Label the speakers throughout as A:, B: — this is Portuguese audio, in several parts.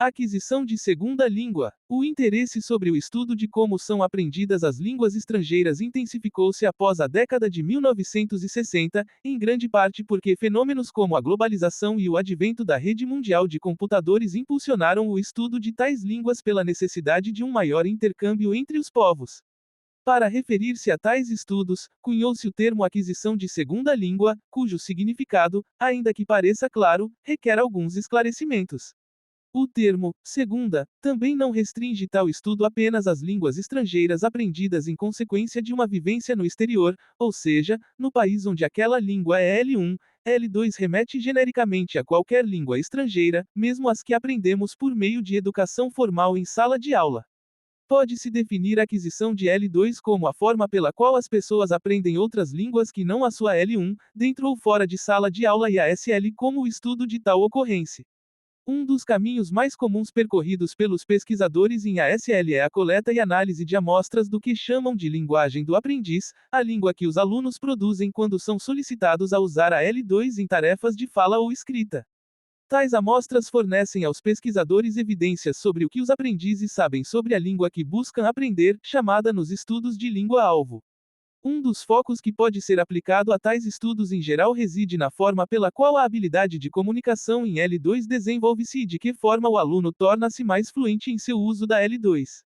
A: Aquisição de segunda língua. O interesse sobre o estudo de como são aprendidas as línguas estrangeiras intensificou-se após a década de 1960, em grande parte porque fenômenos como a globalização e o advento da rede mundial de computadores impulsionaram o estudo de tais línguas pela necessidade de um maior intercâmbio entre os povos. Para referir-se a tais estudos, cunhou-se o termo aquisição de segunda língua, cujo significado, ainda que pareça claro, requer alguns esclarecimentos. O termo, segunda, também não restringe tal estudo apenas às línguas estrangeiras aprendidas em consequência de uma vivência no exterior, ou seja, no país onde aquela língua é L1, L2 remete genericamente a qualquer língua estrangeira, mesmo as que aprendemos por meio de educação formal em sala de aula. Pode-se definir a aquisição de L2 como a forma pela qual as pessoas aprendem outras línguas que não a sua L1, dentro ou fora de sala de aula, e a SL como o estudo de tal ocorrência. Um dos caminhos mais comuns percorridos pelos pesquisadores em ASL é a coleta e análise de amostras do que chamam de linguagem do aprendiz, a língua que os alunos produzem quando são solicitados a usar a L2 em tarefas de fala ou escrita. Tais amostras fornecem aos pesquisadores evidências sobre o que os aprendizes sabem sobre a língua que buscam aprender, chamada nos estudos de língua-alvo. Um dos focos que pode ser aplicado a tais estudos em geral reside na forma pela qual a habilidade de comunicação em L2 desenvolve-se e de que forma o aluno torna-se mais fluente em seu uso da L2.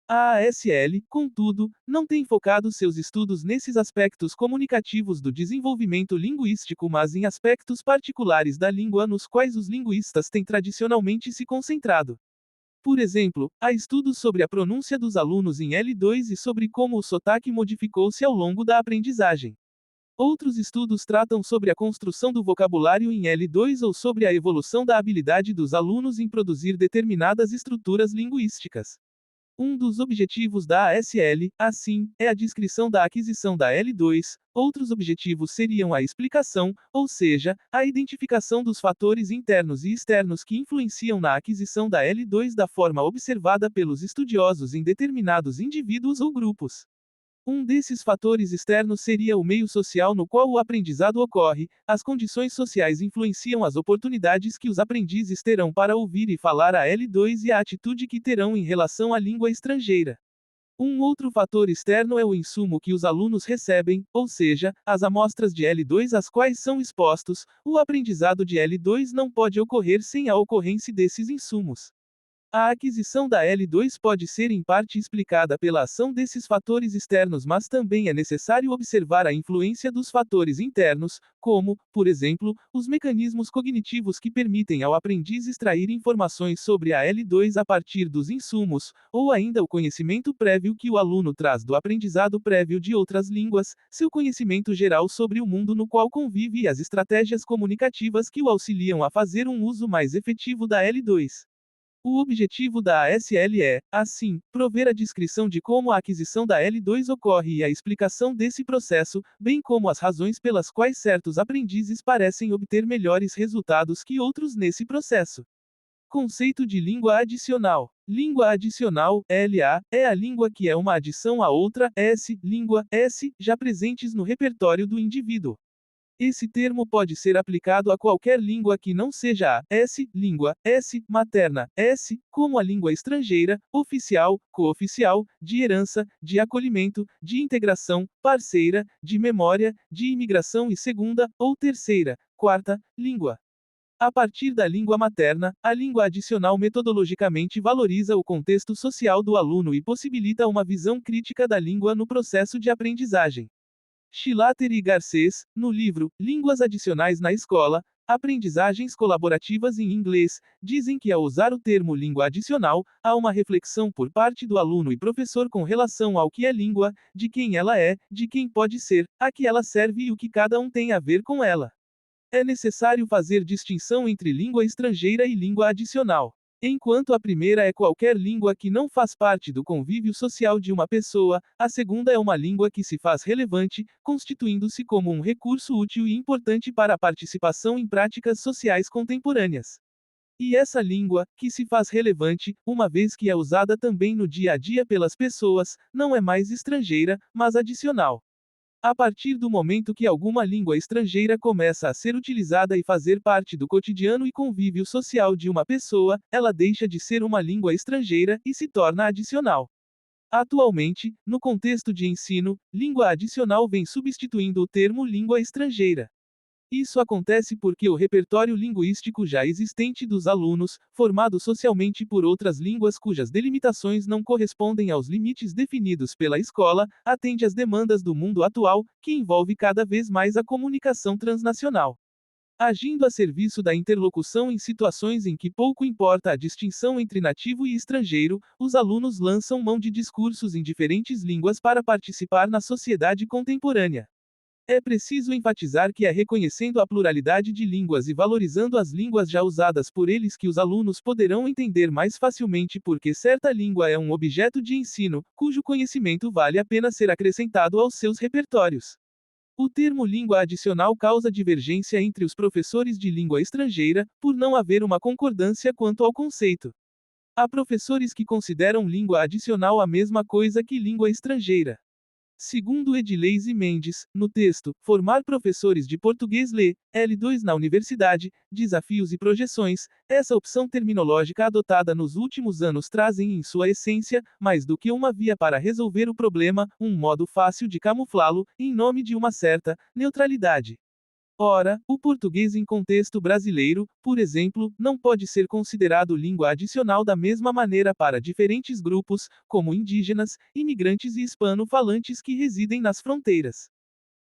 A: A ASL, contudo, não tem focado seus estudos nesses aspectos comunicativos do desenvolvimento linguístico, mas em aspectos particulares da língua nos quais os linguistas têm tradicionalmente se concentrado. Por exemplo, há estudos sobre a pronúncia dos alunos em L2 e sobre como o sotaque modificou-se ao longo da aprendizagem. Outros estudos tratam sobre a construção do vocabulário em L2 ou sobre a evolução da habilidade dos alunos em produzir determinadas estruturas linguísticas. Um dos objetivos da ASL, assim, é a descrição da aquisição da L2, outros objetivos seriam a explicação, ou seja, a identificação dos fatores internos e externos que influenciam na aquisição da L2 da forma observada pelos estudiosos em determinados indivíduos ou grupos. Um desses fatores externos seria o meio social no qual o aprendizado ocorre, as condições sociais influenciam as oportunidades que os aprendizes terão para ouvir e falar a L2 e a atitude que terão em relação à língua estrangeira. Um outro fator externo é o insumo que os alunos recebem, ou seja, as amostras de L2 às quais são expostos. O aprendizado de L2 não pode ocorrer sem a ocorrência desses insumos. A aquisição da L2 pode ser em parte explicada pela ação desses fatores externos, mas também é necessário observar a influência dos fatores internos, como, por exemplo, os mecanismos cognitivos que permitem ao aprendiz extrair informações sobre a L2 a partir dos insumos, ou ainda o conhecimento prévio que o aluno traz do aprendizado prévio de outras línguas, seu conhecimento geral sobre o mundo no qual convive e as estratégias comunicativas que o auxiliam a fazer um uso mais efetivo da L2. O objetivo da ASL é, assim, prover a descrição de como a aquisição da L2 ocorre e a explicação desse processo, bem como as razões pelas quais certos aprendizes parecem obter melhores resultados que outros nesse processo. Conceito de língua adicional. Língua adicional, LA, é a língua que é uma adição a outra, S, língua, S, já presentes no repertório do indivíduo. Esse termo pode ser aplicado a qualquer língua que não seja a S, língua, S, materna, S, como a língua estrangeira, oficial, cooficial, de herança, de acolhimento, de integração, parceira, de memória, de imigração e segunda, ou terceira, quarta, língua. A partir da língua materna, a língua adicional metodologicamente valoriza o contexto social do aluno e possibilita uma visão crítica da língua no processo de aprendizagem. Schlatter e Garcês, no livro Línguas Adicionais na Escola, Aprendizagens Colaborativas em Inglês, dizem que ao usar o termo língua adicional, há uma reflexão por parte do aluno e professor com relação ao que é língua, de quem ela é, de quem pode ser, a que ela serve e o que cada um tem a ver com ela. É necessário fazer distinção entre língua estrangeira e língua adicional. Enquanto a primeira é qualquer língua que não faz parte do convívio social de uma pessoa, a segunda é uma língua que se faz relevante, constituindo-se como um recurso útil e importante para a participação em práticas sociais contemporâneas. E essa língua, que se faz relevante, uma vez que é usada também no dia a dia pelas pessoas, não é mais estrangeira, mas adicional. A partir do momento que alguma língua estrangeira começa a ser utilizada e fazer parte do cotidiano e convívio social de uma pessoa, ela deixa de ser uma língua estrangeira e se torna adicional. Atualmente, no contexto de ensino, língua adicional vem substituindo o termo língua estrangeira. Isso acontece porque o repertório linguístico já existente dos alunos, formado socialmente por outras línguas cujas delimitações não correspondem aos limites definidos pela escola, atende às demandas do mundo atual, que envolve cada vez mais a comunicação transnacional. Agindo a serviço da interlocução em situações em que pouco importa a distinção entre nativo e estrangeiro, os alunos lançam mão de discursos em diferentes línguas para participar na sociedade contemporânea. É preciso enfatizar que é reconhecendo a pluralidade de línguas e valorizando as línguas já usadas por eles que os alunos poderão entender mais facilmente porque certa língua é um objeto de ensino, cujo conhecimento vale a pena ser acrescentado aos seus repertórios. O termo língua adicional causa divergência entre os professores de língua estrangeira, por não haver uma concordância quanto ao conceito. Há professores que consideram língua adicional a mesma coisa que língua estrangeira. Segundo Edileise Mendes, no texto Formar Professores de Português L2 na Universidade, Desafios e Projeções, essa opção terminológica adotada nos últimos anos trazem em sua essência, mais do que uma via para resolver o problema, um modo fácil de camuflá-lo, em nome de uma certa neutralidade. Ora, o português em contexto brasileiro, por exemplo, não pode ser considerado língua adicional da mesma maneira para diferentes grupos, como indígenas, imigrantes e hispano-falantes que residem nas fronteiras.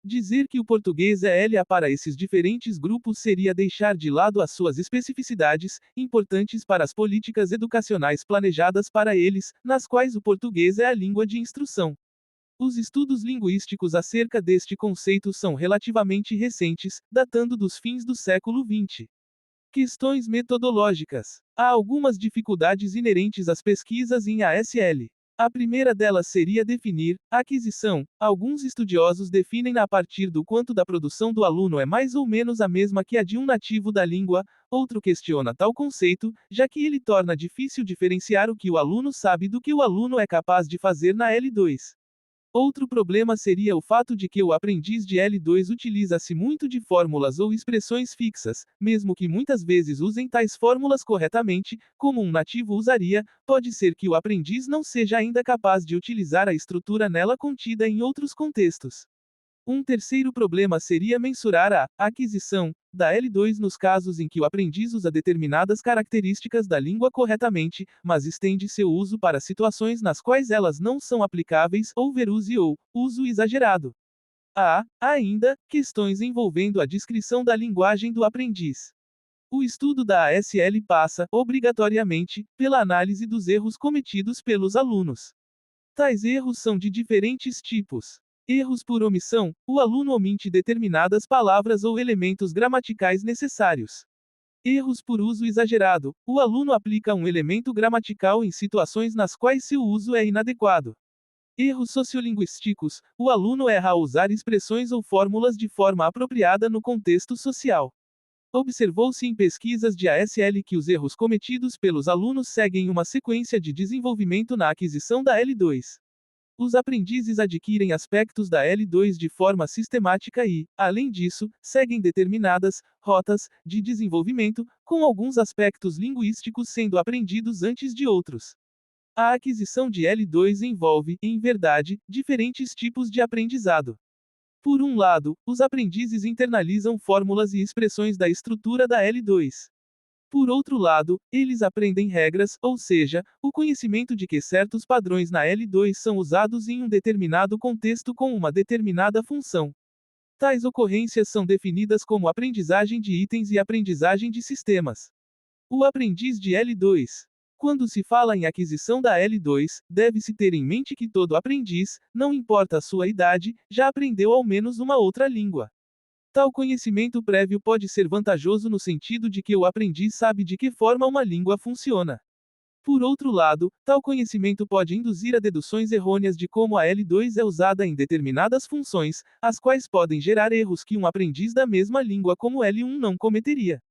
A: Dizer que o português é LA para esses diferentes grupos seria deixar de lado as suas especificidades, importantes para as políticas educacionais planejadas para eles, nas quais o português é a língua de instrução. Os estudos linguísticos acerca deste conceito são relativamente recentes, datando dos fins do século XX. Questões metodológicas. Há algumas dificuldades inerentes às pesquisas em ASL. A primeira delas seria definir aquisição. Alguns estudiosos definem-na a partir do quanto da produção do aluno é mais ou menos a mesma que a de um nativo da língua, outro questiona tal conceito, já que ele torna difícil diferenciar o que o aluno sabe do que o aluno é capaz de fazer na L2. Outro problema seria o fato de que o aprendiz de L2 utiliza-se muito de fórmulas ou expressões fixas, mesmo que muitas vezes usem tais fórmulas corretamente, como um nativo usaria, pode ser que o aprendiz não seja ainda capaz de utilizar a estrutura nela contida em outros contextos. Um terceiro problema seria mensurar a aquisição da L2 nos casos em que o aprendiz usa determinadas características da língua corretamente, mas estende seu uso para situações nas quais elas não são aplicáveis, overuse ou uso exagerado. Há, ainda, questões envolvendo a descrição da linguagem do aprendiz. O estudo da ASL passa, obrigatoriamente, pela análise dos erros cometidos pelos alunos. Tais erros são de diferentes tipos. Erros por omissão: o aluno omite determinadas palavras ou elementos gramaticais necessários. Erros por uso exagerado: o aluno aplica um elemento gramatical em situações nas quais seu uso é inadequado. Erros sociolinguísticos: o aluno erra ao usar expressões ou fórmulas de forma apropriada no contexto social. Observou-se em pesquisas de ASL que os erros cometidos pelos alunos seguem uma sequência de desenvolvimento na aquisição da L2. Os aprendizes adquirem aspectos da L2 de forma sistemática e, além disso, seguem determinadas rotas de desenvolvimento, com alguns aspectos linguísticos sendo aprendidos antes de outros. A aquisição de L2 envolve, em verdade, diferentes tipos de aprendizado. Por um lado, os aprendizes internalizam fórmulas e expressões da estrutura da L2. Por outro lado, eles aprendem regras, ou seja, o conhecimento de que certos padrões na L2 são usados em um determinado contexto com uma determinada função. Tais ocorrências são definidas como aprendizagem de itens e aprendizagem de sistemas. O aprendiz de L2. Quando se fala em aquisição da L2, deve-se ter em mente que todo aprendiz, não importa a sua idade, já aprendeu ao menos uma outra língua. Tal conhecimento prévio pode ser vantajoso no sentido de que o aprendiz sabe de que forma uma língua funciona. Por outro lado, tal conhecimento pode induzir a deduções errôneas de como a L2 é usada em determinadas funções, as quais podem gerar erros que um aprendiz da mesma língua como L1 não cometeria.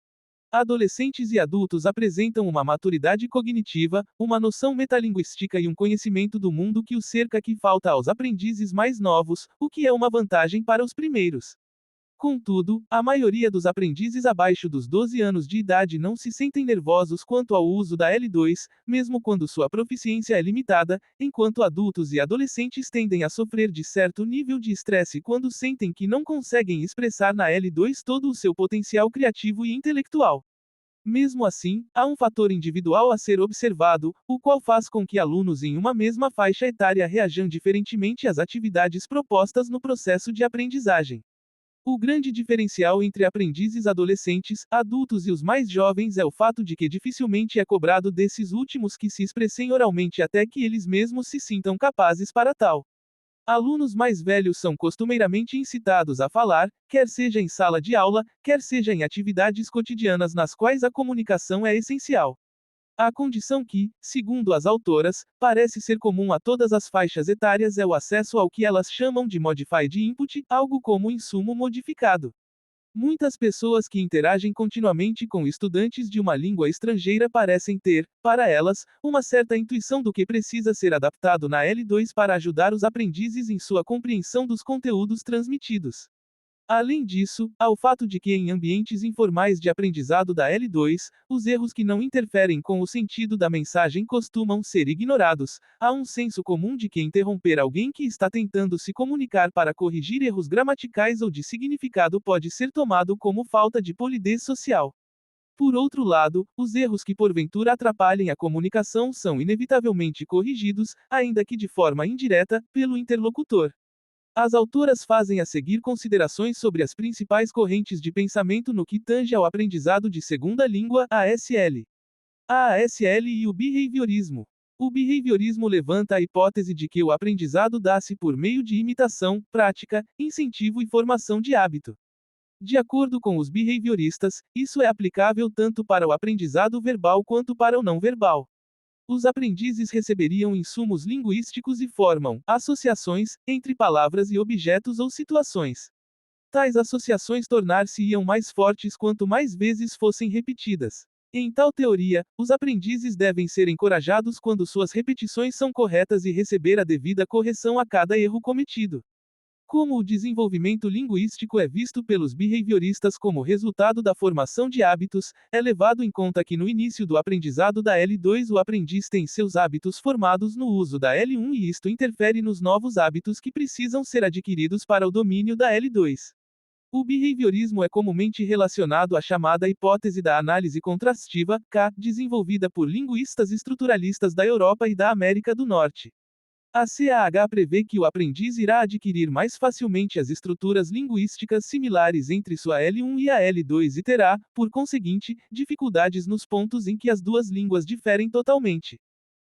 A: Adolescentes e adultos apresentam uma maturidade cognitiva, uma noção metalinguística e um conhecimento do mundo que os cerca que falta aos aprendizes mais novos, o que é uma vantagem para os primeiros. Contudo, a maioria dos aprendizes abaixo dos 12 anos de idade não se sentem nervosos quanto ao uso da L2, mesmo quando sua proficiência é limitada, enquanto adultos e adolescentes tendem a sofrer de certo nível de estresse quando sentem que não conseguem expressar na L2 todo o seu potencial criativo e intelectual. Mesmo assim, há um fator individual a ser observado, o qual faz com que alunos em uma mesma faixa etária reajam diferentemente às atividades propostas no processo de aprendizagem. O grande diferencial entre aprendizes adolescentes, adultos e os mais jovens é o fato de que dificilmente é cobrado desses últimos que se expressem oralmente até que eles mesmos se sintam capazes para tal. Alunos mais velhos são costumeiramente incitados a falar, quer seja em sala de aula, quer seja em atividades cotidianas nas quais a comunicação é essencial. A condição que, segundo as autoras, parece ser comum a todas as faixas etárias é o acesso ao que elas chamam de modified input, algo como insumo modificado. Muitas pessoas que interagem continuamente com estudantes de uma língua estrangeira parecem ter, para elas, uma certa intuição do que precisa ser adaptado na L2 para ajudar os aprendizes em sua compreensão dos conteúdos transmitidos. Além disso, há o fato de que em ambientes informais de aprendizado da L2, os erros que não interferem com o sentido da mensagem costumam ser ignorados. Há um senso comum de que interromper alguém que está tentando se comunicar para corrigir erros gramaticais ou de significado pode ser tomado como falta de polidez social. Por outro lado, os erros que porventura atrapalhem a comunicação são inevitavelmente corrigidos, ainda que de forma indireta, pelo interlocutor. As autoras fazem a seguir considerações sobre as principais correntes de pensamento no que tange ao aprendizado de segunda língua, ASL. A ASL e o behaviorismo. O behaviorismo levanta a hipótese de que o aprendizado dá-se por meio de imitação, prática, incentivo e formação de hábito. De acordo com os behavioristas, isso é aplicável tanto para o aprendizado verbal quanto para o não verbal. Os aprendizes receberiam insumos linguísticos e formam associações entre palavras e objetos ou situações. Tais associações tornar-se-iam mais fortes quanto mais vezes fossem repetidas. Em tal teoria, os aprendizes devem ser encorajados quando suas repetições são corretas e receber a devida correção a cada erro cometido. Como o desenvolvimento linguístico é visto pelos behavioristas como resultado da formação de hábitos, é levado em conta que no início do aprendizado da L2 o aprendiz tem seus hábitos formados no uso da L1 e isto interfere nos novos hábitos que precisam ser adquiridos para o domínio da L2. O behaviorismo é comumente relacionado à chamada hipótese da análise contrastiva, K, desenvolvida por linguistas estruturalistas da Europa e da América do Norte. A CAH prevê que o aprendiz irá adquirir mais facilmente as estruturas linguísticas similares entre sua L1 e a L2 e terá, por conseguinte, dificuldades nos pontos em que as duas línguas diferem totalmente.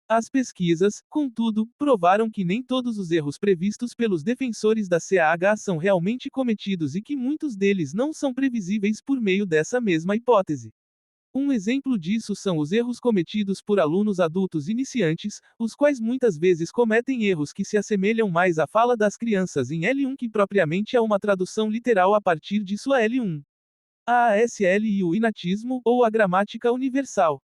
A: As pesquisas, contudo, provaram que nem todos os erros previstos pelos defensores da CAH são realmente cometidos e que muitos deles não são previsíveis por meio dessa mesma hipótese. Um exemplo disso são os erros cometidos por alunos adultos iniciantes, os quais muitas vezes cometem erros que se assemelham mais à fala das crianças em L1 que propriamente a uma tradução literal a partir de sua L1. A ASL e o inatismo, ou a gramática universal.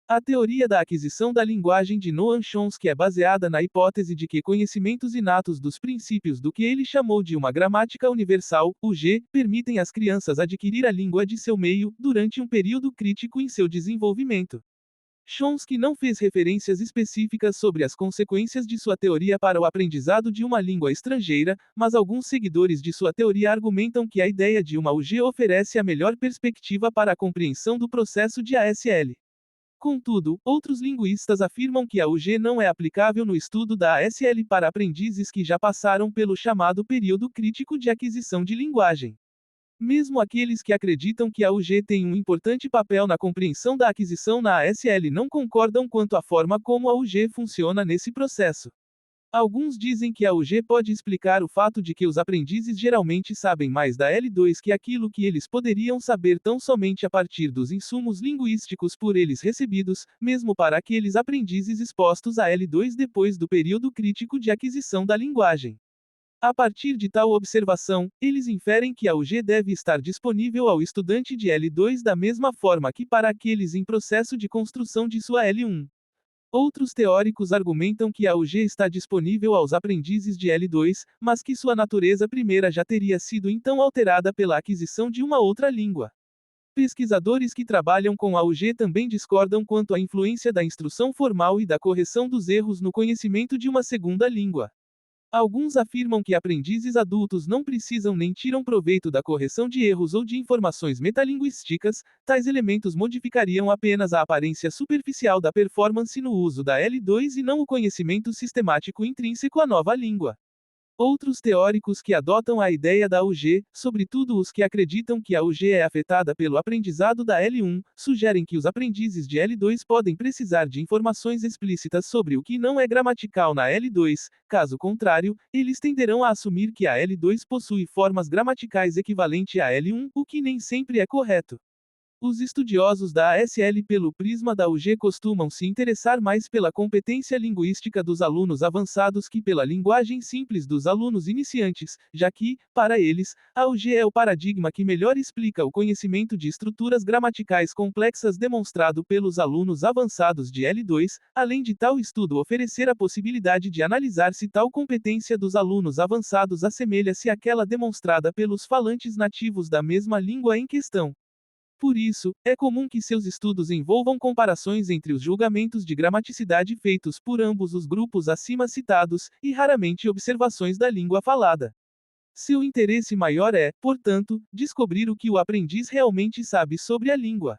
A: A teoria da aquisição da linguagem de Noam Chomsky é baseada na hipótese de que conhecimentos inatos dos princípios do que ele chamou de uma gramática universal, UG, permitem às crianças adquirir a língua de seu meio, durante um período crítico em seu desenvolvimento. Chomsky não fez referências específicas sobre as consequências de sua teoria para o aprendizado de uma língua estrangeira, mas alguns seguidores de sua teoria argumentam que a ideia de uma UG oferece a melhor perspectiva para a compreensão do processo de ASL. Contudo, outros linguistas afirmam que a UG não é aplicável no estudo da ASL para aprendizes que já passaram pelo chamado período crítico de aquisição de linguagem. Mesmo aqueles que acreditam que a UG tem um importante papel na compreensão da aquisição na ASL não concordam quanto à forma como a UG funciona nesse processo. Alguns dizem que a UG pode explicar o fato de que os aprendizes geralmente sabem mais da L2 que aquilo que eles poderiam saber tão somente a partir dos insumos linguísticos por eles recebidos, mesmo para aqueles aprendizes expostos a L2 depois do período crítico de aquisição da linguagem. A partir de tal observação, eles inferem que a UG deve estar disponível ao estudante de L2 da mesma forma que para aqueles em processo de construção de sua L1. Outros teóricos argumentam que a UG está disponível aos aprendizes de L2, mas que sua natureza primeira já teria sido então alterada pela aquisição de uma outra língua. Pesquisadores que trabalham com a UG também discordam quanto à influência da instrução formal e da correção dos erros no conhecimento de uma segunda língua. Alguns afirmam que aprendizes adultos não precisam nem tiram proveito da correção de erros ou de informações metalinguísticas, tais elementos modificariam apenas a aparência superficial da performance no uso da L2 e não o conhecimento sistemático intrínseco à nova língua. Outros teóricos que adotam a ideia da UG, sobretudo os que acreditam que a UG é afetada pelo aprendizado da L1, sugerem que os aprendizes de L2 podem precisar de informações explícitas sobre o que não é gramatical na L2, caso contrário, eles tenderão a assumir que a L2 possui formas gramaticais equivalentes à L1, o que nem sempre é correto. Os estudiosos da ASL pelo prisma da UG costumam se interessar mais pela competência linguística dos alunos avançados que pela linguagem simples dos alunos iniciantes, já que, para eles, a UG é o paradigma que melhor explica o conhecimento de estruturas gramaticais complexas demonstrado pelos alunos avançados de L2, além de tal estudo oferecer a possibilidade de analisar se tal competência dos alunos avançados assemelha-se àquela demonstrada pelos falantes nativos da mesma língua em questão. Por isso, é comum que seus estudos envolvam comparações entre os julgamentos de gramaticidade feitos por ambos os grupos acima citados, e raramente observações da língua falada. Seu interesse maior é, portanto, descobrir o que o aprendiz realmente sabe sobre a língua.